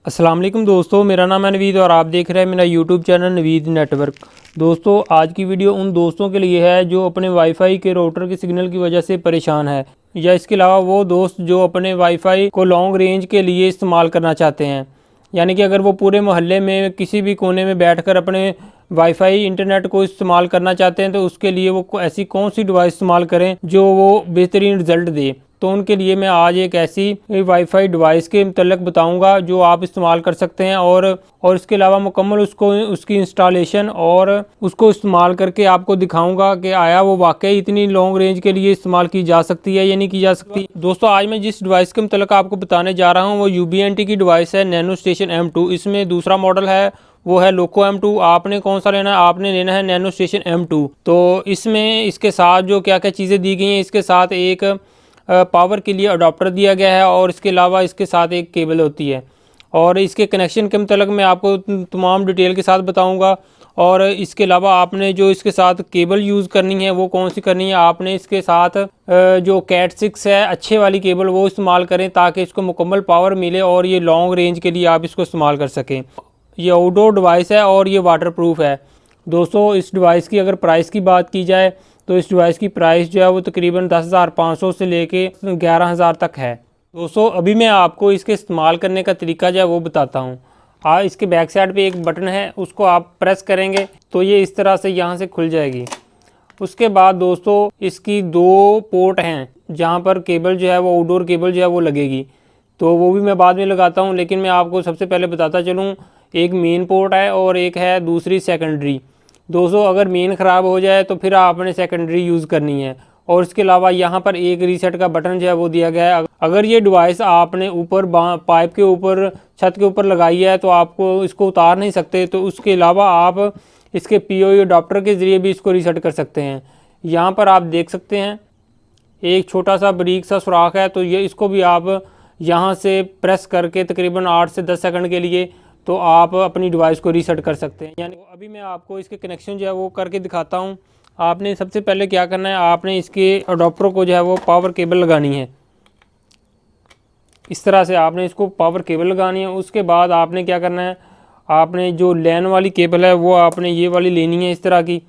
अस्सलाम वालेकुम दोस्तों, मेरा नाम है नवीद और आप देख रहे हैं मेरा यूट्यूब चैनल नवीद नेटवर्क। दोस्तों, आज की वीडियो उन दोस्तों के लिए है जो अपने वाईफाई के राउटर के सिग्नल की वजह से परेशान है, या इसके अलावा वो दोस्त जो अपने वाईफाई को लॉन्ग रेंज के लिए इस्तेमाल करना चाहते हैं। यानी कि अगर वो पूरे मोहल्ले में किसी भी कोने में बैठकर अपने वाईफाई इंटरनेट को इस्तेमाल करना चाहते हैं, तो उसके लिए वो ऐसी कौन सी डिवाइस इस्तेमाल करें जो वो बेहतरीन रिज़ल्ट दे। तो उनके लिए मैं आज एक ऐसी वाईफाई डिवाइस के मतलब बताऊंगा जो आप इस्तेमाल कर सकते हैं, और इसके अलावा मुकम्मल उसकी इंस्टॉलेशन और उसको इस्तेमाल करके आपको दिखाऊंगा कि आया वो वाकई इतनी लॉन्ग रेंज के लिए इस्तेमाल की जा सकती है या नहीं की जा सकती। दोस्तों, आज मैं जिस डिवाइस के मतलब आपको बताने जा रहा हूँ वो UBNT की डिवाइस है, नैनो स्टेशन M2। इसमें दूसरा मॉडल है वो है लोको M2। आपने कौन सा लेना है? आपने लेना है नैनो स्टेशन M2। तो इसमें इसके साथ जो क्या क्या चीज़ें दी गई हैं, इसके साथ एक पावर के लिए अडॉप्टर दिया गया है और इसके अलावा इसके साथ एक केबल होती है, और इसके कनेक्शन के मतलब मैं आपको तमाम डिटेल के साथ बताऊंगा। और इसके अलावा आपने जो इसके साथ केबल यूज़ करनी है वो कौन सी करनी है। आपने इसके साथ जो कैट 6 है अच्छे वाली केबल वो इस्तेमाल करें ताकि इसको मुकम्मल पावर मिले और ये लॉन्ग रेंज के लिए आप इसको इस्तेमाल कर सकें। ये आउटडोर डिवाइस है और ये वाटरप्रूफ है। दोस्तों, इस डिवाइस की अगर प्राइस की बात की जाए तो इस डिवाइस की प्राइस जो है वो तकरीबन 10,500 से लेके 11,000 तक है। दोस्तों, अभी मैं आपको इसके इस्तेमाल करने का तरीका जो है वो बताता हूँ। इसके बैक साइड पे एक बटन है, उसको आप प्रेस करेंगे तो ये इस तरह से यहाँ से खुल जाएगी। उसके बाद दोस्तों, इसकी 2 पोर्ट हैं जहाँ पर केबल जो है वो आउटडोर केबल जो है वो लगेगी, तो वो भी मैं बाद में लगाता हूँ, लेकिन मैं आपको सबसे पहले बताता चलूँ। एक मेन पोर्ट है और एक है दूसरी सेकेंडरी। दोस्तों, अगर मेन ख़राब हो जाए तो फिर आपने सेकेंडरी यूज़ करनी है। और इसके अलावा यहाँ पर एक रीसेट का बटन जो है वो दिया गया है। अगर ये डिवाइस आपने ऊपर पाइप के ऊपर छत के ऊपर लगाई है तो आपको इसको उतार नहीं सकते, तो उसके अलावा आप इसके POE अडॉप्टर के ज़रिए भी इसको रीसेट कर सकते हैं। यहाँ पर आप देख सकते हैं एक छोटा सा बारीक सा सुराख है, तो ये इसको भी आप यहाँ से प्रेस करके तकरीबन 8 से 10 सेकंड के लिए तो आप अपनी डिवाइस को रीसेट कर सकते हैं। यानी अभी मैं आपको इसके कनेक्शन जो है वो करके दिखाता हूँ। आपने सबसे पहले क्या करना है, आपने इसके अडॉप्टर को जो है वो पावर केबल लगानी है। इस तरह से आपने इसको पावर केबल लगानी है। उसके बाद आपने क्या करना है, आपने जो लैन वाली केबल है वो आपने ये वाली लेनी है इस तरह की।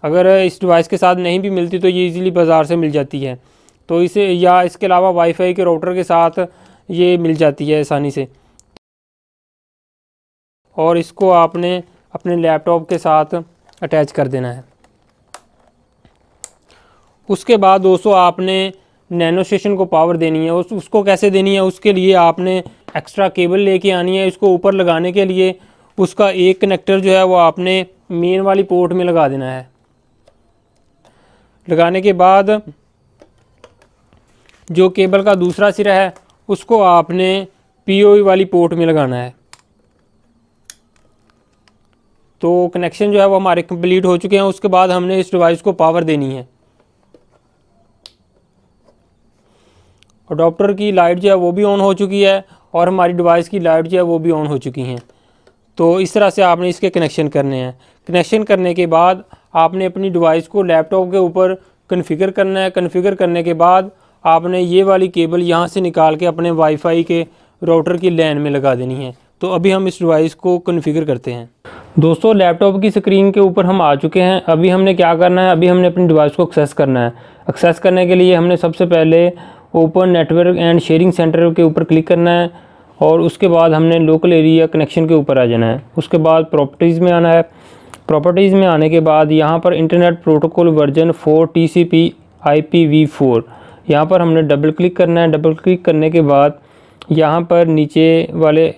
अगर इस डिवाइस के साथ नहीं भी मिलती तो ये ईज़िली बाज़ार से मिल जाती है, तो इसे या इसके अलावा वाईफाई के राउटर के साथ ये मिल जाती है आसानी से। और इसको आपने अपने लैपटॉप के साथ अटैच कर देना है। उसके बाद दोस्तों, आपने नैनो स्टेशन को पावर देनी है। उसको कैसे देनी है, उसके लिए आपने एक्स्ट्रा केबल लेके आनी है। इसको ऊपर लगाने के लिए उसका एक कनेक्टर जो है वो आपने मेन वाली पोर्ट में लगा देना है। लगाने के बाद जो केबल का दूसरा सिरा है उसको आपने POE वाली पोर्ट में लगाना है। तो कनेक्शन जो है वो हमारे कंप्लीट हो चुके हैं। उसके बाद हमने इस डिवाइस को पावर देनी है। अडॉप्टर की लाइट जो है वो भी ऑन हो चुकी है और हमारी डिवाइस की लाइट जो है वो भी ऑन हो चुकी हैं। तो इस तरह से आपने इसके कनेक्शन करने हैं। कनेक्शन करने के बाद आपने अपनी डिवाइस को लैपटॉप के ऊपर कन्फिगर करना है। कन्फिगर करने के बाद आपने ये वाली केबल यहाँ से निकाल के अपने वाईफाई के राउटर की लैन में लगा देनी है। तो अभी हम इस डिवाइस को कन्फिगर करते हैं। दोस्तों, लैपटॉप की स्क्रीन के ऊपर हम आ चुके हैं। अभी हमने क्या करना है, अभी हमने अपनी डिवाइस को एक्सेस करना है। एक्सेस करने के लिए हमने सबसे पहले open network and sharing centre के ऊपर क्लिक करना है, और उसके बाद हमने लोकल एरिया कनेक्शन के ऊपर आ जाना है। उसके बाद प्रॉपर्टीज़ में आना है। प्रॉपर्टीज़ में आने के बाद यहाँ पर internet protocol version 4 TCP IPv4 यहाँ पर हमने डबल क्लिक करना है। डबल क्लिक करने के बाद यहाँ पर नीचे वाले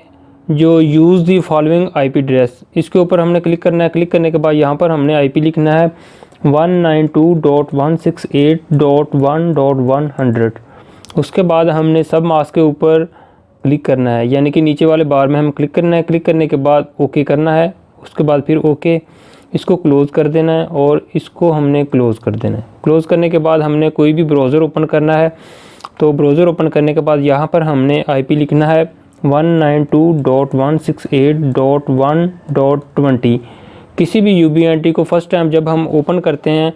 जो use the following IP address, इसके ऊपर हमने क्लिक करना है। क्लिक करने के बाद यहाँ पर हमने IP लिखना है 192.168.1.100। उसके बाद हमने सब मास्क के ऊपर क्लिक करना है, यानी कि नीचे वाले बार में हम क्लिक करना है। क्लिक करने के बाद ओके करना है। उसके बाद फिर ओके, इसको क्लोज़ कर देना है और इसको हमने क्लोज़ कर देना है। क्लोज़ करने के बाद हमने कोई भी ब्राउज़र ओपन करना है, तो ब्राउज़र ओपन करने के बाद यहाँ पर हमने IP लिखना है 192.168.1.20। किसी भी UBNT को फर्स्ट टाइम जब हम ओपन करते हैं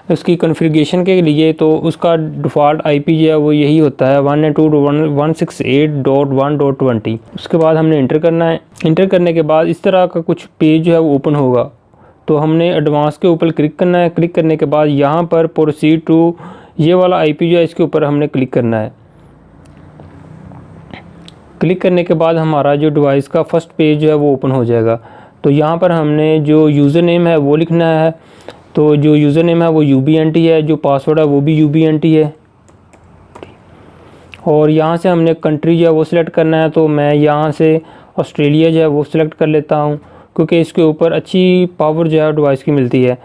उसकी कॉन्फ़िगरेशन के लिए, तो उसका डिफ़ॉल्ट आईपी जो है वो यही होता है 192.168.1.20। उसके बाद हमने इंटर करना है। इंटर करने के बाद इस तरह का कुछ पेज जो है वो ओपन होगा। तो हमने एडवांस के ऊपर क्लिक करना है। क्लिक करने के बाद यहाँ पर प्रोसीड टू, ये वाला आईपी जो है इसके ऊपर हमने क्लिक करना है। क्लिक करने के बाद हमारा जो डिवाइस का फर्स्ट पेज जो है वो ओपन हो जाएगा। तो यहाँ पर हमने जो यूज़र नेम है वो लिखना है। तो जो यूज़र नेम है वो UBNT है, जो पासवर्ड है वो भी UBNT है। और यहाँ से हमने कंट्री जो है वो सिलेक्ट करना है। तो मैं यहाँ से ऑस्ट्रेलिया जो है वो सिलेक्ट कर लेता हूँ, क्योंकि इसके ऊपर अच्छी पावर जो है डिवाइस की मिलती है।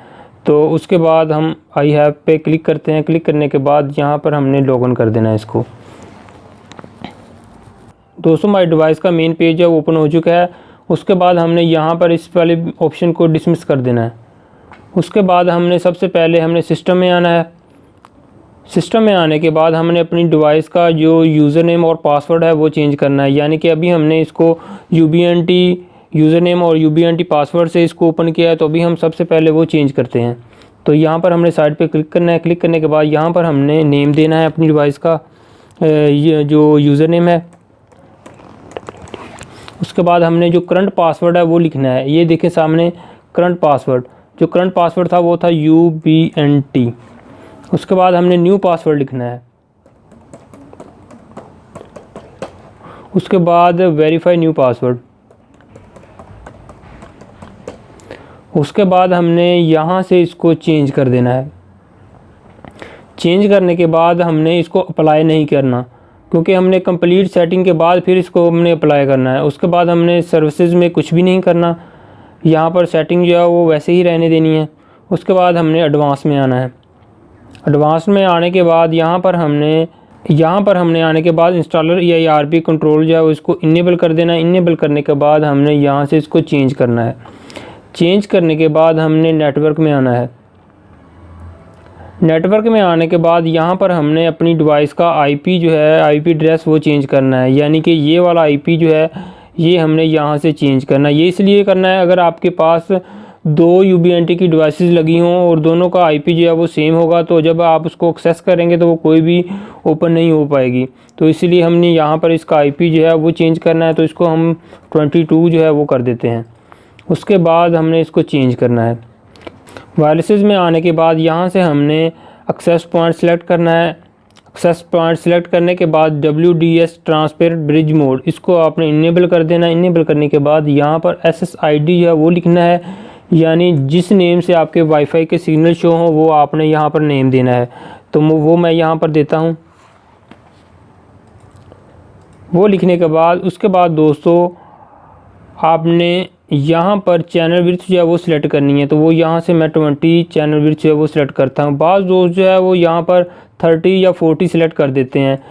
तो उसके बाद हम आई हैव पे क्लिक करते हैं। क्लिक करने के बाद यहाँ पर हमने लॉगिन कर देना है इसको। दोस्तों माई डिवाइस का मेन पेज है वो ओपन हो चुका है। उसके बाद हमने यहाँ पर इस वाले ऑप्शन को डिसमिस कर देना है। उसके बाद हमने सबसे पहले हमने सिस्टम में आना है। सिस्टम में आने के बाद हमने अपनी डिवाइस का जो यूज़र नेम और पासवर्ड है वो चेंज करना है। यानी कि अभी हमने इसको UBNT यूज़र नेम और UBNT पासवर्ड से इसको ओपन किया है, तो अभी हम सबसे पहले वो चेंज करते हैं। तो यहाँ पर हमने साइड पे क्लिक करना है। क्लिक करने के बाद यहाँ पर हमने नेम देना है अपनी डिवाइस का, ये जो यूज़र नेम है। उसके बाद हमने जो करंट पासवर्ड है वो लिखना है। ये देखें सामने करंट पासवर्ड, जो करंट पासवर्ड था वो था UBNT। उसके बाद हमने न्यू पासवर्ड लिखना है। उसके बाद वेरीफाई न्यू पासवर्ड। उसके बाद हमने यहाँ से इसको चेंज कर देना है। चेंज करने के बाद हमने इसको अप्लाई नहीं करना, क्योंकि हमने कंप्लीट सेटिंग के बाद फिर इसको हमने अप्लाई करना है। उसके बाद हमने सर्विसेज में कुछ भी नहीं करना, यहाँ पर सेटिंग जो है वो वैसे ही रहने देनी है। उसके बाद हमने एडवांस में आना है। एडवांस में आने के बाद यहाँ पर हमने आने के बाद इंस्टॉलर EIRP कंट्रोल जो है वो इसको इनेबल कर देना है। इनेबल करने के बाद हमने यहाँ से इसको चेंज करना है। चेंज करने के बाद हमने नेटवर्क में आना है। नेटवर्क में आने के बाद यहाँ पर हमने अपनी डिवाइस का IP जो है IP एड्रेस वो चेंज करना है। यानी कि ये वाला IP जो है ये हमने यहाँ से चेंज करना है। ये इसलिए करना है, अगर आपके पास दो UBNT की डिवाइसेस लगी हों और दोनों का IP जो है वो सेम होगा, तो जब आप उसको एक्सेस करेंगे तो वो कोई भी ओपन नहीं हो पाएगी। तो इसलिए हमने यहाँ पर इसका IP जो है वो चेंज करना है। तो इसको हम 22 जो है वो कर देते हैं। उसके बाद हमने इसको चेंज करना है। वायरलेसेस में आने के बाद यहाँ से हमने एक्सेस पॉइंट सेलेक्ट करना है। एक्सेस पॉइंट सेलेक्ट करने के बाद WDS ट्रांसपेरेंट ब्रिज मोड, इसको आपने इनेबल कर देना है। इनेबल करने के बाद यहाँ पर SSID जो है वो लिखना है, यानी जिस नेम से आपके वाईफाई के सिग्नल शो हो वो आपने यहाँ पर नेम देना है। तो वो मैं यहाँ पर देता हूँ। वो लिखने के बाद उसके बाद दोस्तों आपने यहाँ पर चैनल विड्थ जो है वो सिलेक्ट करनी है। तो वो यहाँ से मैं 20 चैनल विड्थ जो है वो सिलेक्ट करता हूँ। बाज़ दोस्त जो है वो यहाँ पर 30 या 40 सिलेक्ट कर देते हैं।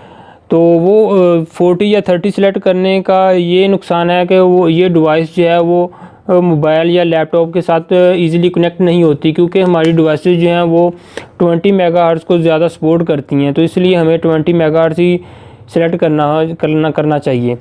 तो वो 40 या 30 सिलेक्ट करने का ये नुकसान है कि वो ये डिवाइस जो है वो मोबाइल या लैपटॉप के साथ इजीली कनेक्ट नहीं होती, क्योंकि हमारी डिवाइसेस जो हैं वो 20 मेगाहर्ट्ज़ को ज़्यादा सपोर्ट करती हैं। तो इसलिए हमें 20 मेगाहर्ट्ज़ ही सिलेक्ट करना चाहिए।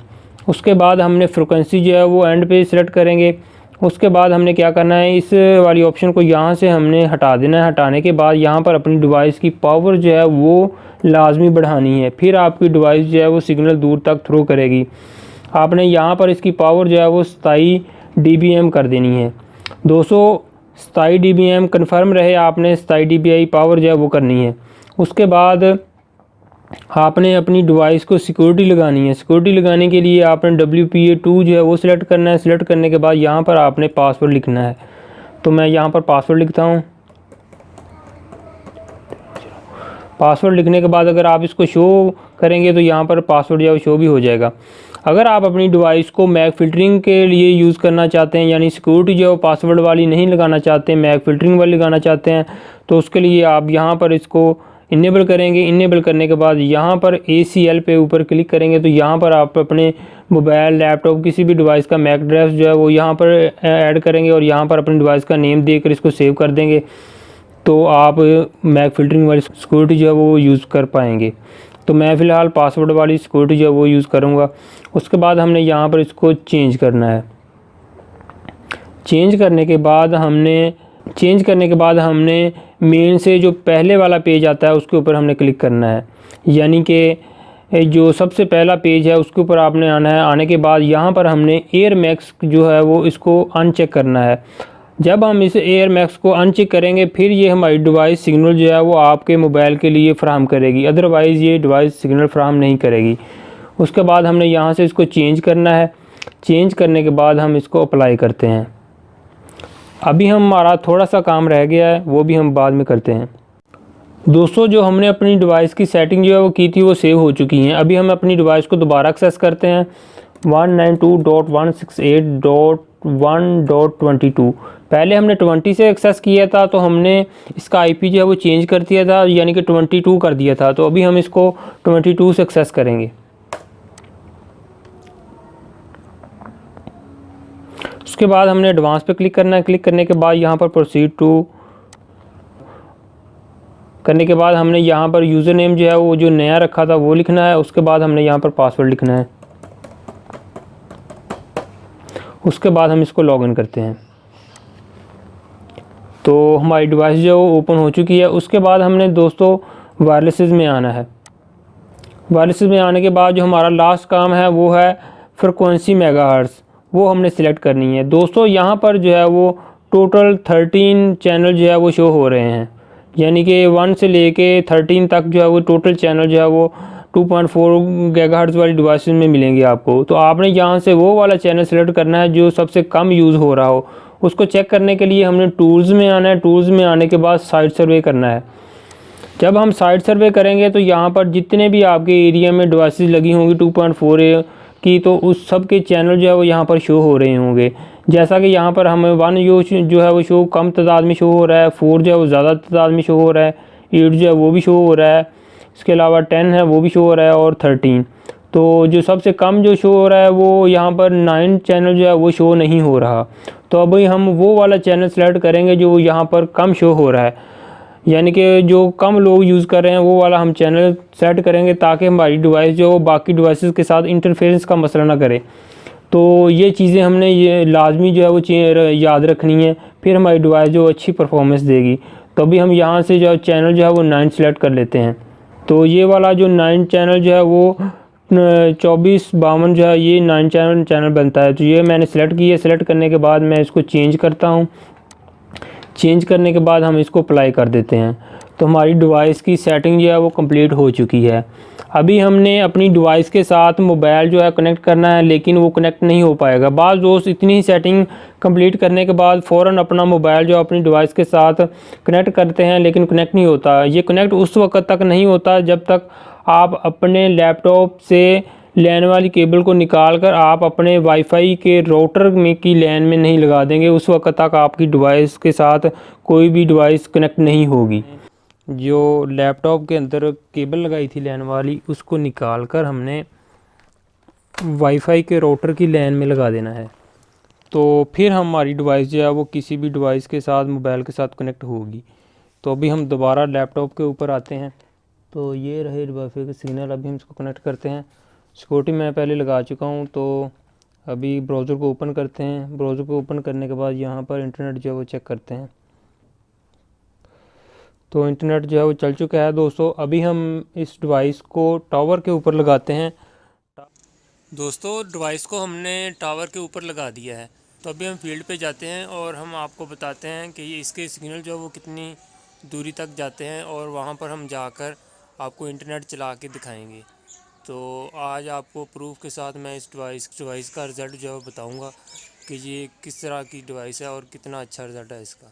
उसके बाद हमने फ्रिक्वेंसी जो है वो एंड पे सिलेक्ट करेंगे। उसके बाद हमने क्या करना है, इस वाली ऑप्शन को यहाँ से हमने हटा देना है। हटाने के बाद यहाँ पर अपनी डिवाइस की पावर जो है वो लाजमी बढ़ानी है, फिर आपकी डिवाइस जो है वो सिग्नल दूर तक थ्रो करेगी। आपने यहाँ पर इसकी पावर जो है वो 27 dBm कर देनी है। 27 dBm कन्फर्म रहे, आपने 27 dBi पावर जो है वो करनी है। उसके बाद आपने अपनी डिवाइस को सिक्योरिटी लगानी है। सिक्योरिटी लगाने के लिए आपने WPA2 जो है वो सिलेक्ट करना है। सिलेक्ट करने के बाद यहाँ पर आपने पासवर्ड लिखना है। तो मैं यहाँ पर पासवर्ड लिखता हूँ। पासवर्ड लिखने के बाद अगर आप इसको शो करेंगे तो यहाँ पर पासवर्ड जो है शो भी हो जाएगा। अगर आप अपनी डिवाइस को मैक फ़िल्टरिंग के लिए यूज़ करना चाहते हैं, यानी सिक्योरिटी जो है पासवर्ड वाली नहीं लगाना चाहते हैं, मैक फ़िल्टरिंग वाली लगाना चाहते हैं, तो उसके लिए आप यहाँ पर इसको इनेबल करेंगे। इनेबल करने के बाद यहाँ पर ACL पे ऊपर क्लिक करेंगे। तो यहाँ पर आप अपने मोबाइल लैपटॉप किसी भी डिवाइस का मैक एड्रेस जो है वो यहाँ पर ऐड करेंगे और यहाँ पर अपनी डिवाइस का नेम देकर इसको सेव कर देंगे। तो आप मैक फ़िल्टरिंग वाली सिक्योरिटी जो है वो यूज़ कर पाएंगे। तो मैं फ़िलहाल पासवर्ड वाली सिक्योरिटी जो है वो यूज़ करूँगा। उसके बाद हमने यहाँ पर इसको चेंज करना है। चेंज करने के बाद हमने मेन से जो पहले वाला पेज आता है उसके ऊपर हमने क्लिक करना है, यानी कि जो सबसे पहला पेज है उसके ऊपर आपने आना है। आने के बाद यहाँ पर हमने एयर मैक्स जो है वो इसको अनचेक करना है। जब हम इस एयर मैक्स को अनचेक करेंगे फिर ये हमारी डिवाइस सिग्नल जो है वो आपके मोबाइल के लिए फ़राहम करेगी, अदरवाइज़ ये डिवाइस सिग्नल फ़राहम नहीं करेगी। उसके बाद हमने यहाँ से इसको चेंज करना है। चेंज करने के बाद हम इसको अप्लाई करते हैं। अभी हमारा थोड़ा सा काम रह गया है, वो भी हम बाद में करते हैं। दोस्तों, जो हमने अपनी डिवाइस की सेटिंग जो है वो की थी वो सेव हो चुकी हैं। अभी हम अपनी डिवाइस को दोबारा एक्सेस करते हैं 192.168.1.22। पहले हमने 20 से एक्सेस किया था तो हमने इसका आईपी जो है वो चेंज कर दिया था, यानी कि 22 कर दिया था। तो अभी हम इसको 22 से एक्सेस करेंगे। उसके बाद हमने एडवांस पे क्लिक करना है। क्लिक करने के बाद यहाँ पर प्रोसीड टू करने के बाद हमने यहाँ पर यूज़र नेम जो है वो जो नया रखा था वो लिखना है। उसके बाद हमने यहाँ पर पासवर्ड लिखना है। उसके बाद हम इसको लॉगिन करते हैं। तो हमारी डिवाइस जो ओपन हो चुकी है। उसके बाद हमने दोस्तों वायरलेसेस में आना है। वायरलेसेस में आने के बाद जो हमारा लास्ट काम है वो है फ्रिक्वेंसी मेगाहर्ट्ज़, वो हमने सिलेक्ट करनी है। दोस्तों, यहाँ पर जो है वो टोटल 13 चैनल जो है वो शो हो रहे हैं, यानी कि 1 से लेके 13 तक जो है वो टोटल चैनल जो है वो 2.4 गीगाहर्ट्ज़ वाली डिवाइस में मिलेंगे आपको। तो आपने यहाँ से वो वाला चैनल सेलेक्ट करना है जो सबसे कम यूज़ हो रहा हो। उसको चेक करने के लिए हमने टूल्स में आना है। टूल्स में आने के बाद साइट सर्वे करना है। जब हम साइट सर्वे करेंगे तो यहाँ पर जितने भी आपके एरिया में डिवाइसेस लगी होंगी 2.4 की, तो उस सब के चैनल जो है वो यहाँ पर शो हो रहे होंगे। जैसा कि यहाँ पर हमें 1 जो है वो शो कम तादाद में शो हो रहा है, 4 जो है वो ज़्यादा तादाद में शो हो रहा है, 8 जो है वो भी शो हो रहा है, इसके अलावा 10 है वो भी शो हो रहा है, और 13। तो जो सबसे कम जो शो हो रहा है वो यहाँ पर 9 चैनल जो है वो शो नहीं हो रहा। तो अभी हम वो वाला चैनल सेलेक्ट करेंगे जो यहाँ पर कम शो हो रहा है, यानी कि जो कम लोग यूज़ कर रहे हैं वो वाला हम चैनल सेट करेंगे, ताकि हमारी डिवाइस जो बाकी डिवाइसेस के साथ इंटरफेरेंस का मसला ना करे। तो ये चीज़ें हमने ये लाजमी जो है वो याद रखनी है, फिर हमारी डिवाइस जो अच्छी परफॉर्मेंस देगी। तो अभी हम यहाँ से जो चैनल जो है वो 9 सेलेक्ट कर लेते हैं। तो ये वाला जो 9 चैनल जो है वो 2452 जो है ये 9 चैनल बनता है। तो ये मैंने सेलेक्ट किया। सेलेक्ट करने के बाद मैं इसको चेंज करता हूँ। चेंज करने के बाद हम इसको अप्लाई कर देते हैं। तो हमारी डिवाइस की सेटिंग जो है वो कंप्लीट हो चुकी है। अभी हमने अपनी डिवाइस के साथ मोबाइल जो है कनेक्ट करना है, लेकिन वो कनेक्ट नहीं हो पाएगा। बाज़ दोस्त इतनी ही सेटिंग कंप्लीट करने के बाद फ़ौरन अपना मोबाइल जो अपनी डिवाइस के साथ कनेक्ट करते हैं, लेकिन कनेक्ट नहीं होता। ये कनेक्ट उस वक्त तक नहीं होता जब तक आप अपने लैपटॉप से लैन वाली केबल को निकाल कर आप अपने वाईफाई के राउटर में की लैन में नहीं लगा देंगे। उस वक्त तक आपकी डिवाइस के साथ कोई भी डिवाइस कनेक्ट नहीं होगी। जो लैपटॉप के अंदर केबल लगाई थी लैन वाली, उसको निकाल कर हमने वाईफाई के राउटर की लैन में लगा देना है। तो फिर हमारी डिवाइस जो है वो किसी भी डिवाइस के साथ मोबाइल के साथ कनेक्ट होगी। तो अभी हम दोबारा लैपटॉप के ऊपर आते हैं। तो ये रहे वाईफाई के सिग्नल। अभी हम इसको कनेक्ट करते हैं। सिक्योरिटी मैं पहले लगा चुका हूँ। तो अभी ब्राउज़र को ओपन करते हैं। ब्राउज़र को ओपन करने के बाद यहाँ पर इंटरनेट जो है वो चेक करते हैं। तो इंटरनेट जो है वो चल चुका है दोस्तों। अभी हम इस डिवाइस को टावर के ऊपर लगाते हैं। दोस्तों, डिवाइस को हमने टावर के ऊपर लगा दिया है। तो अभी हम फील्ड पे जाते हैं और हम आपको बताते हैं कि इसके सिग्नल जो है वो कितनी दूरी तक जाते हैं, और वहाँ पर हम जाकर आपको इंटरनेट चला के दिखाएंगे। तो आज आपको प्रूफ के साथ मैं इस डिवाइस का रिज़ल्ट जो है बताऊंगा कि ये किस तरह की डिवाइस है और कितना अच्छा रिज़ल्ट है इसका।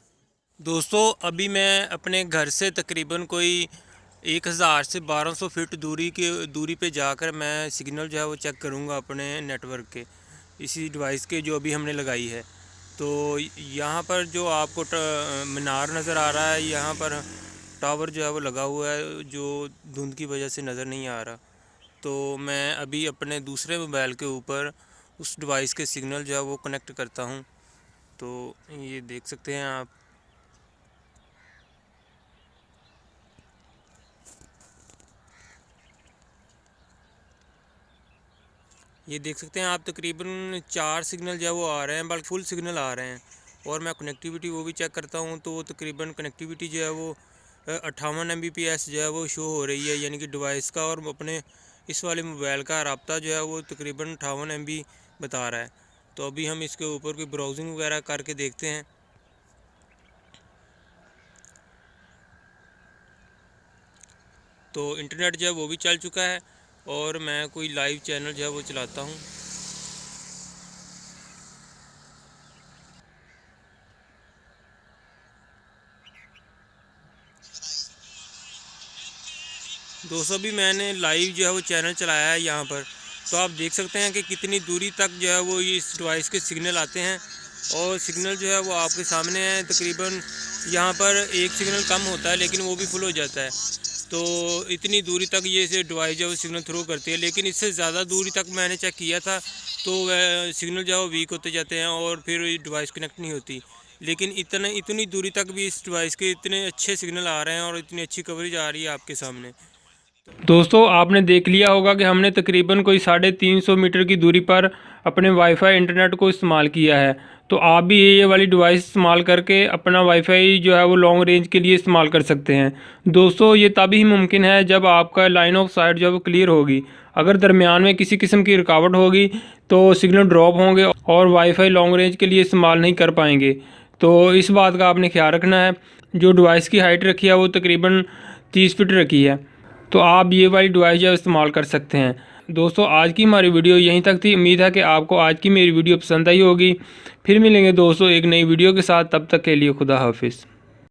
दोस्तों, अभी मैं अपने घर से तकरीबन कोई 1000 से 1200 फीट दूरी पे जाकर मैं सिग्नल जो है वो चेक करूंगा अपने नेटवर्क के, इसी डिवाइस के जो अभी हमने लगाई है। तो यहाँ पर जो आपको मीनार नज़र आ रहा है, यहाँ पर टावर जो है वो लगा हुआ है, जो धुंध की वजह से नज़र नहीं आ रहा। तो मैं अभी अपने दूसरे मोबाइल के ऊपर उस डिवाइस के सिग्नल जो है वो कनेक्ट करता हूँ। तो ये देख सकते हैं आप। ये देख सकते हैं आप, तकरीबन 4 सिग्नल जो है वो आ रहे हैं, बल्कि फुल सिग्नल आ रहे हैं। और मैं कनेक्टिविटी वो भी चेक करता हूँ, तो वो तकरीबन कनेक्टिविटी जो है वो 58 Mbps जो है वो शो हो रही है, यानी कि डिवाइस का और अपने इस वाले मोबाइल का रब्ता जो है वो तकरीबन 58 MB बता रहा है। तो अभी हम इसके ऊपर कोई ब्राउजिंग वगैरह करके देखते हैं। तो इंटरनेट जो है वो भी चल चुका है और मैं कोई लाइव चैनल जो है वो चलाता हूँ। दोस्तों भी मैंने लाइव जो है वो चैनल चलाया है यहाँ पर, तो आप देख सकते हैं कि कितनी दूरी तक जो है वो इस डिवाइस के सिग्नल आते हैं और सिग्नल जो है वो आपके सामने है। तकरीबन यहाँ पर एक सिग्नल कम होता है लेकिन वो भी फुल हो जाता है। तो इतनी दूरी तक ये डिवाइस जो है वो सिग्नल थ्रो करती है, लेकिन इससे ज़्यादा दूरी तक मैंने चेक किया था तो वह सिग्नल जो है वो वीक होते जाते हैं और फिर डिवाइस कनेक्ट नहीं होती। लेकिन इतनी दूरी तक भी इस डिवाइस के इतने अच्छे सिग्नल आ रहे हैं और इतनी अच्छी कवरेज आ रही है आपके सामने। दोस्तों आपने देख लिया होगा कि हमने तकरीबन कोई 350 मीटर की दूरी पर अपने वाईफाई इंटरनेट को इस्तेमाल किया है। तो आप भी ये वाली डिवाइस इस्तेमाल करके अपना वाईफाई जो है वो लॉन्ग रेंज के लिए इस्तेमाल कर सकते हैं। दोस्तों ये तभी ही मुमकिन है जब आपका लाइन ऑफ साइट जो है वो क्लियर होगी। अगर दरमियान में किसी किस्म की रुकावट होगी तो सिग्नल ड्रॉप होंगे और वाईफाई लॉन्ग रेंज के लिए इस्तेमाल नहीं कर पाएंगे। तो इस बात का आपने ख्याल रखना है। जो डिवाइस की हाइट रखी है वो तकरीबन 30 फीट रखी है, तो आप ये वाली डिवाइस जो इस्तेमाल कर सकते हैं। दोस्तों आज की हमारी वीडियो यहीं तक थी। उम्मीद है कि आपको आज की मेरी वीडियो पसंद आई होगी। फिर मिलेंगे दोस्तों एक नई वीडियो के साथ, तब तक के लिए खुदा हाफिज़।